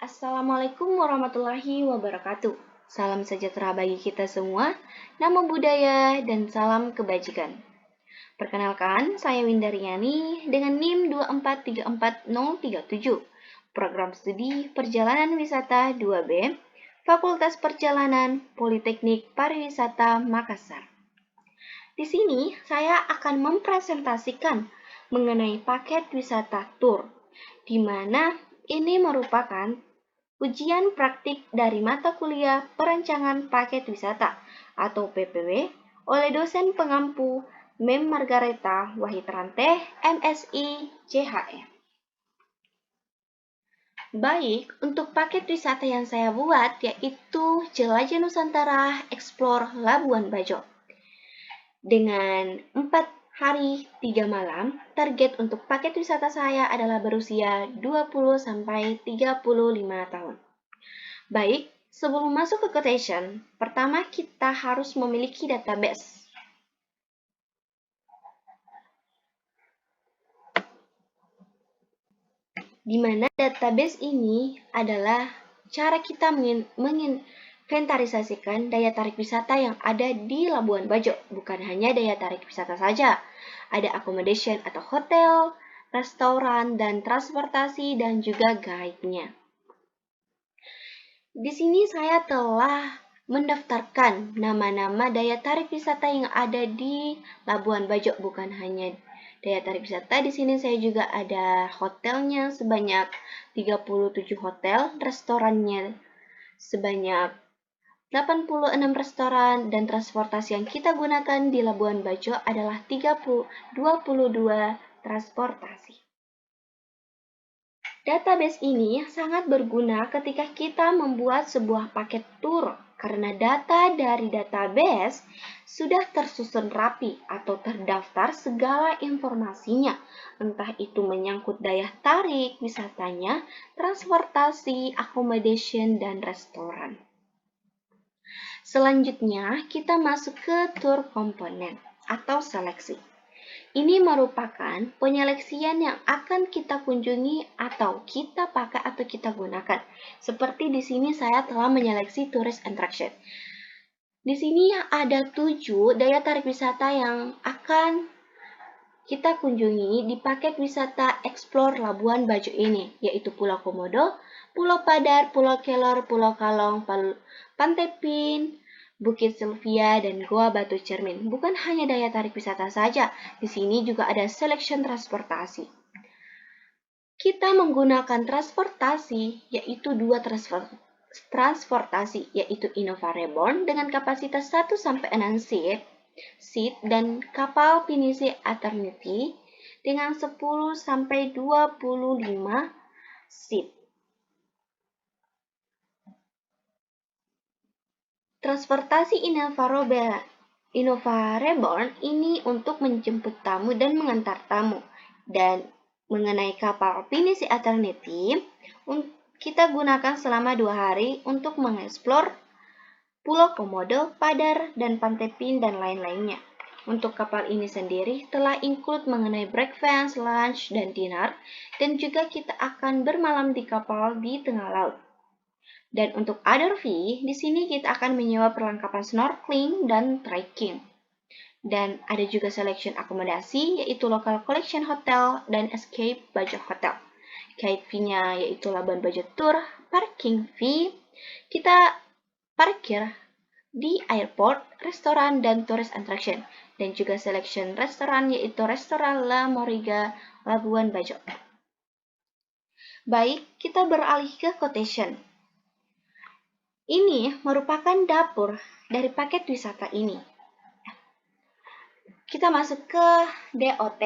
Assalamualaikum warahmatullahi wabarakatuh. Salam sejahtera bagi kita semua, namo buddhaya, dan salam kebajikan. Perkenalkan, saya Windaryani dengan NIM 2434037, Program Studi Perjalanan Wisata 2B, Fakultas Perjalanan Politeknik Pariwisata Makassar. Di sini saya akan mempresentasikan mengenai paket wisata tur, di mana ini merupakan ujian praktik dari mata kuliah Perancangan Paket Wisata atau PPW oleh dosen pengampu Mem Margareta Wahitranteh, MSI, CHM. Baik, untuk paket wisata yang saya buat yaitu Jelajah Nusantara Explore Labuan Bajo. Dengan 4 hari 3 malam, target untuk paket wisata saya adalah berusia 20-35 tahun. Baik, sebelum masuk ke quotation, pertama kita harus memiliki database. Di mana database ini adalah cara kita menginventarisasikan daya tarik wisata yang ada di Labuan Bajo. Bukan hanya daya tarik wisata saja, ada accommodation atau hotel, restoran, dan transportasi, dan juga guide-nya. Di sini saya telah mendaftarkan nama-nama daya tarik wisata yang ada di Labuan Bajo. Bukan hanya daya tarik wisata, di sini saya juga ada hotelnya sebanyak 37 hotel, restorannya sebanyak 86 restoran, dan transportasi yang kita gunakan di Labuan Bajo adalah 22 transportasi. Database ini sangat berguna ketika kita membuat sebuah paket tur, karena data dari database sudah tersusun rapi atau terdaftar segala informasinya, entah itu menyangkut daya tarik wisatanya, transportasi, accommodation, dan restoran. Selanjutnya, kita masuk ke tour komponen atau seleksi. Ini merupakan penyeleksian yang akan kita kunjungi atau kita pakai atau kita gunakan. Seperti di sini saya telah menyeleksi tourist attraction. Di sini ada 7 daya tarik wisata yang akan kita kunjungi di paket wisata Explore Labuan Bajo ini, yaitu Pulau Komodo, Pulau Padar, Pulau Kelor, Pulau Kalong, Pantai Pin, Bukit Sylvia, dan Goa Batu Cermin. Bukan hanya daya tarik wisata saja, di sini juga ada selection transportasi. Kita menggunakan transportasi, yaitu 2 transportasi, yaitu Innova Reborn dengan kapasitas 1-6 seat dan kapal pinisi Eternity dengan 10-25 seat. Transportasi Innova Reborn ini untuk menjemput tamu dan mengantar tamu. Dan mengenai kapal pinisi Eternity, kita gunakan selama 2 hari untuk mengeksplor Pulau Komodo, Padar, dan Pantai Pin, dan lain-lainnya. Untuk kapal ini sendiri telah include mengenai breakfast, lunch, dan dinner, dan juga kita akan bermalam di kapal di tengah laut. Dan untuk other fee, di sini kita akan menyewa perlengkapan snorkeling dan trekking. Dan ada juga selection akomodasi, yaitu Local Collection Hotel dan Escape Bajo Hotel. Guide fee-nya yaitu Labuan Bajo Tour. Parking fee, kita parkir di airport, restoran, dan tourist attraction. Dan juga selection restoran, yaitu restoran La Moriga, Labuan Bajo. Baik, kita beralih ke quotation. Ini merupakan dapur dari paket wisata ini. Kita masuk ke DOT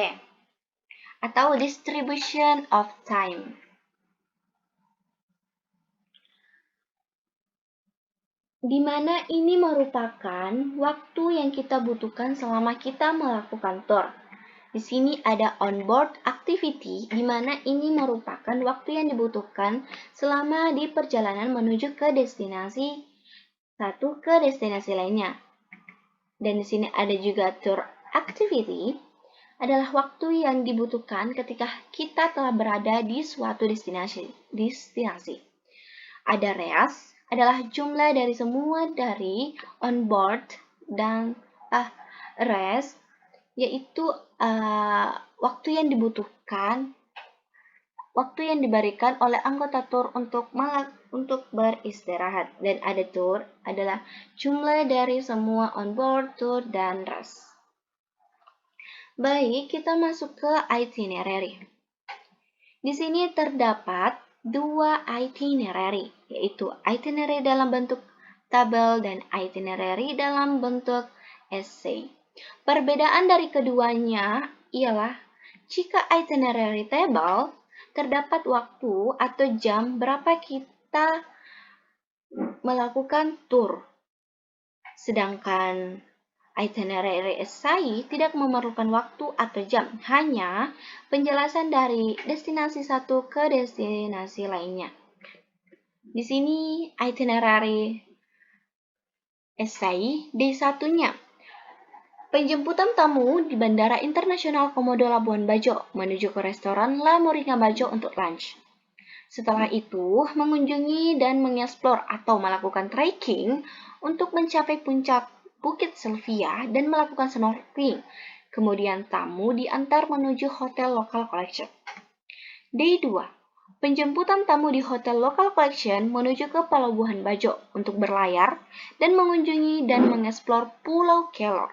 atau Distribution of Time. Di mana ini merupakan waktu yang kita butuhkan selama kita melakukan tour. Di sini ada onboard activity, di mana ini merupakan waktu yang dibutuhkan selama di perjalanan menuju ke destinasi satu ke destinasi lainnya. Dan di sini ada juga tour activity, adalah waktu yang dibutuhkan ketika kita telah berada di suatu destinasi. Ada REAS adalah jumlah dari semua dari on board dan RES yaitu waktu yang dibutuhkan, waktu yang diberikan oleh anggota tour untuk beristirahat. Dan ada tour adalah jumlah dari semua on board, tour, dan RES. Baik, kita masuk ke itinerary. Di sini terdapat dua itinerary, yaitu itinerary dalam bentuk tabel dan itinerary dalam bentuk essay. Perbedaan dari keduanya ialah jika itinerary table terdapat waktu atau jam berapa kita melakukan tour. Sedangkan itinerary essay tidak memerlukan waktu atau jam, hanya penjelasan dari destinasi satu ke destinasi lainnya. Di sini itinerary essay D1-nya. Penjemputan tamu di Bandara Internasional Komodo Labuan Bajo menuju ke restoran La Moringa Bajo untuk lunch. Setelah itu, mengunjungi dan mengeksplor atau melakukan trekking untuk mencapai puncak Bukit Sylvia dan melakukan snorkeling. Kemudian tamu diantar menuju Hotel Local Collection. Day 2. Penjemputan tamu di Hotel Local Collection menuju ke Pelabuhan Bajo untuk berlayar dan mengunjungi dan mengeksplor Pulau Kelor.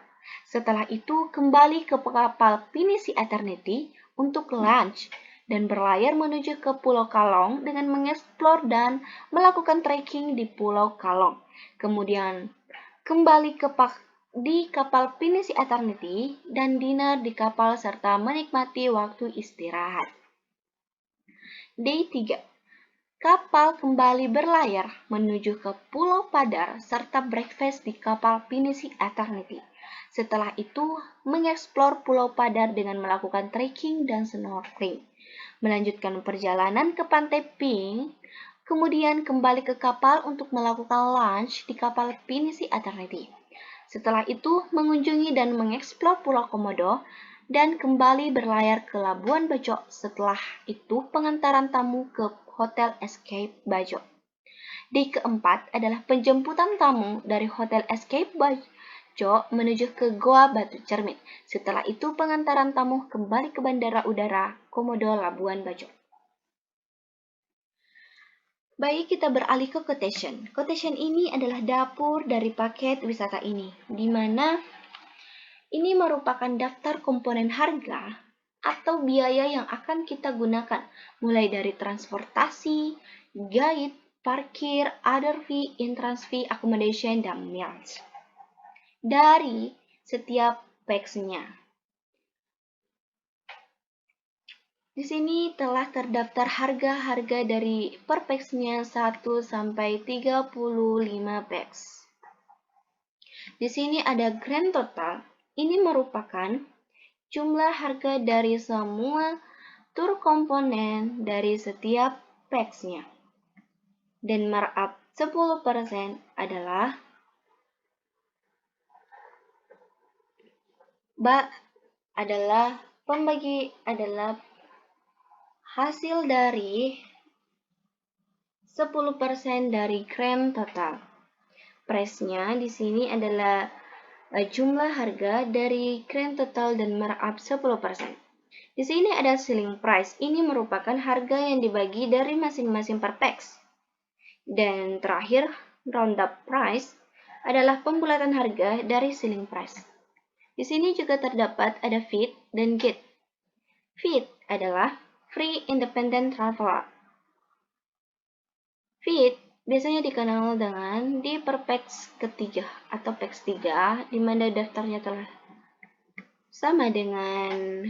Setelah itu, kembali ke kapal Pinisi Eternity untuk lunch dan berlayar menuju ke Pulau Kalong dengan mengeksplor dan melakukan trekking di Pulau Kalong. Kemudian kembali di kapal Pinisi Eternity dan dinner di kapal serta menikmati waktu istirahat. Day 3. Kapal kembali berlayar menuju ke Pulau Padar serta breakfast di kapal Pinisi Eternity. Setelah itu, mengeksplor Pulau Padar dengan melakukan trekking dan snorkeling. Melanjutkan perjalanan ke Pantai Pink, kemudian kembali ke kapal untuk melakukan lunch di kapal Pinisi Eternity. Setelah itu, mengunjungi dan mengeksplor Pulau Komodo dan kembali berlayar ke Labuan Bajo. Setelah itu, pengantaran tamu ke Hotel Escape Bajo. Day keempat adalah penjemputan tamu dari Hotel Escape Bajo menuju ke Goa Batu Cermin. Setelah itu, pengantaran tamu kembali ke Bandara Udara Komodo Labuan Bajo. Baik, kita beralih ke quotation. Quotation ini adalah dapur dari paket wisata ini, di mana ini merupakan daftar komponen harga atau biaya yang akan kita gunakan, mulai dari transportasi, guide, parkir, other fee, entrance fee, accommodation, dan meals. Dari setiap packs-nya. Di sini telah terdaftar harga-harga dari per packs-nya 1 sampai 35 packs. Di sini ada grand total. Ini merupakan jumlah harga dari semua tour komponen dari setiap packs-nya. Dan markup 10% adalah hasil dari 10% dari grand total. Price-nya di sini adalah jumlah harga dari grand total dan markup 10%. Di sini ada selling price. Ini merupakan harga yang dibagi dari masing-masing per packs. Dan terakhir, roundup price adalah pembulatan harga dari selling price. Di sini juga terdapat ada feed dan guide. Feed adalah free independent traveler. Feed biasanya dikenal dengan di per packs ketiga atau packs 3, di mana daftarnya telah sama dengan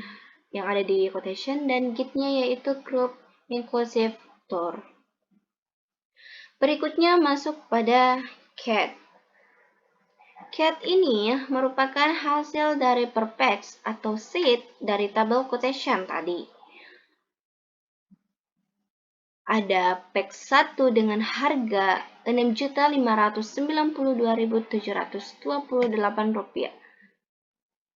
yang ada di quotation, dan guide-nya yaitu group inclusive tour. Berikutnya masuk pada CAT. CAT ini merupakan hasil dari per packs atau seat dari tabel quotation tadi. Ada pack 1 dengan harga Rp6.592.728.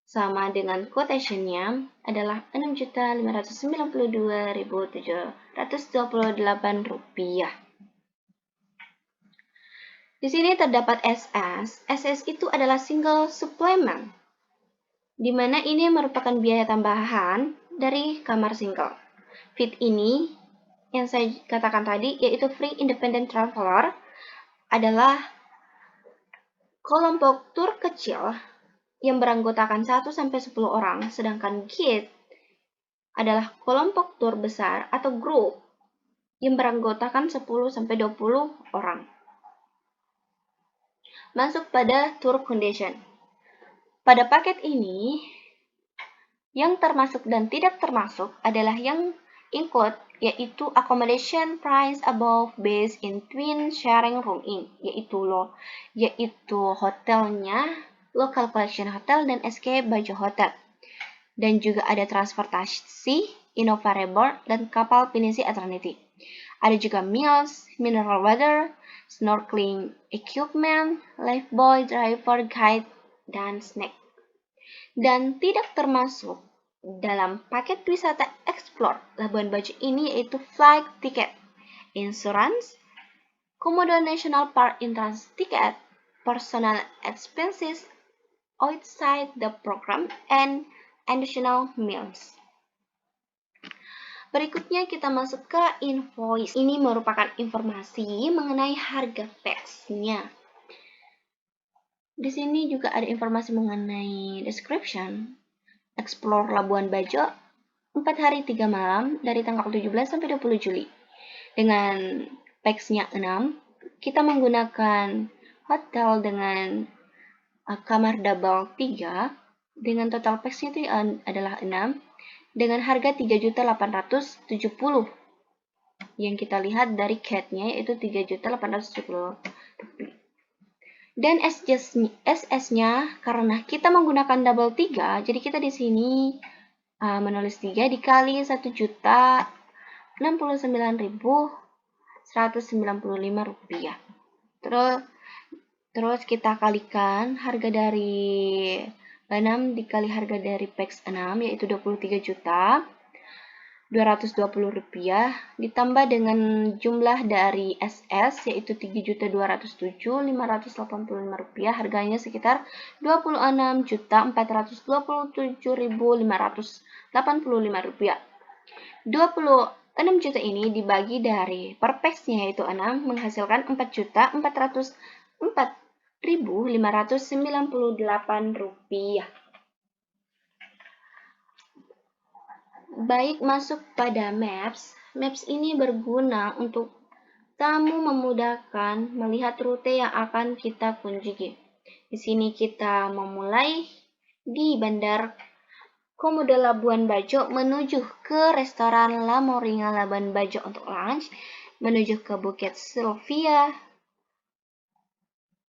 Sama dengan quotation-nya adalah Rp6.592.728. Di sini terdapat SS. SS itu adalah single supplement, di mana ini merupakan biaya tambahan dari kamar single. Fit ini yang saya katakan tadi, yaitu free independent traveler, adalah kelompok tur kecil yang beranggotakan 1-10 orang, sedangkan guide adalah kelompok tur besar atau grup yang beranggotakan 10-20 orang. Masuk pada tour condition. Pada paket ini, yang termasuk dan tidak termasuk adalah yang include, yaitu accommodation price above based in twin sharing room in, yaitu hotelnya Local Collection Hotel dan SK Bajo Hotel. Dan juga ada transportasi Innova Rebirth dan kapal pinisi Eternity. Ada juga meals, mineral water, snorkeling equipment, lifebuoy, driver, guide, dan snack. Dan tidak termasuk dalam paket wisata Explore Labuan Bajo ini yaitu flight ticket, insurance, Komodo National Park entrance ticket, personal expenses outside the program, and additional meals. Berikutnya kita masuk ke invoice. Ini merupakan informasi mengenai harga PAX-nya. Di sini juga ada informasi mengenai description. Explore Labuan Bajo 4 hari 3 malam dari tanggal 17 sampai 20 Juli. Dengan PAX-nya 6, kita menggunakan hotel dengan kamar double 3 dengan total PAX-nya itu adalah 6 dengan harga 3.870. Yang kita lihat dari CAT-nya yaitu 3.870. Dan SS-nya karena kita menggunakan double 3, jadi kita di sini menulis 3 dikali 1.069.195 rupiah. Terus kita kalikan harga dari 6 dikali harga dari PAX 6 yaitu 23.220 rupiah ditambah dengan jumlah dari SS yaitu 3.207.585 rupiah, harganya sekitar 26.427.585 rupiah. 26 juta ini dibagi dari per PAX-nya yaitu 6 menghasilkan 4.404.598 rupiah. Baik, masuk pada Maps. Maps ini berguna untuk tamu memudahkan melihat rute yang akan kita kunjungi. Di sini kita memulai di Bandar Komodo Labuan Bajo menuju ke restoran La Moringa Labuan Bajo untuk lunch, menuju ke Bukit Sylvia,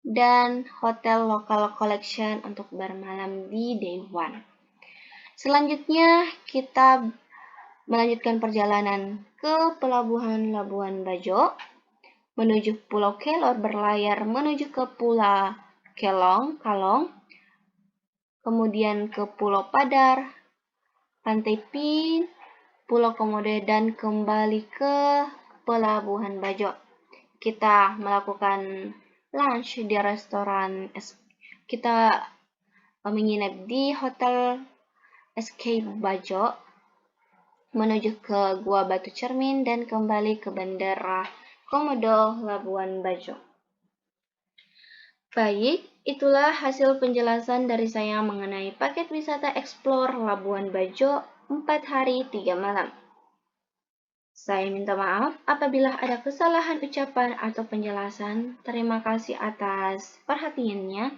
dan Hotel Local Collection untuk bermalam di Day One. Selanjutnya kita melanjutkan perjalanan ke Pelabuhan Labuan Bajo, menuju Pulau Kelor berlayar menuju ke Pulau Kalong, kemudian ke Pulau Padar, Pantai Pin, Pulau Komodo, dan kembali ke Pelabuhan Bajo. Kita melakukan lunch di restoran, kita menginap di Hotel SK Bajo, menuju ke Gua Batu Cermin, dan kembali ke Bandara Komodo Labuan Bajo. Baik, itulah hasil penjelasan dari saya mengenai paket wisata Explore Labuan Bajo 4 hari 3 malam. Saya minta maaf apabila ada kesalahan ucapan atau penjelasan. Terima kasih atas perhatiannya.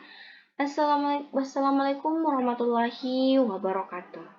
Wassalamualaikum warahmatullahi wabarakatuh.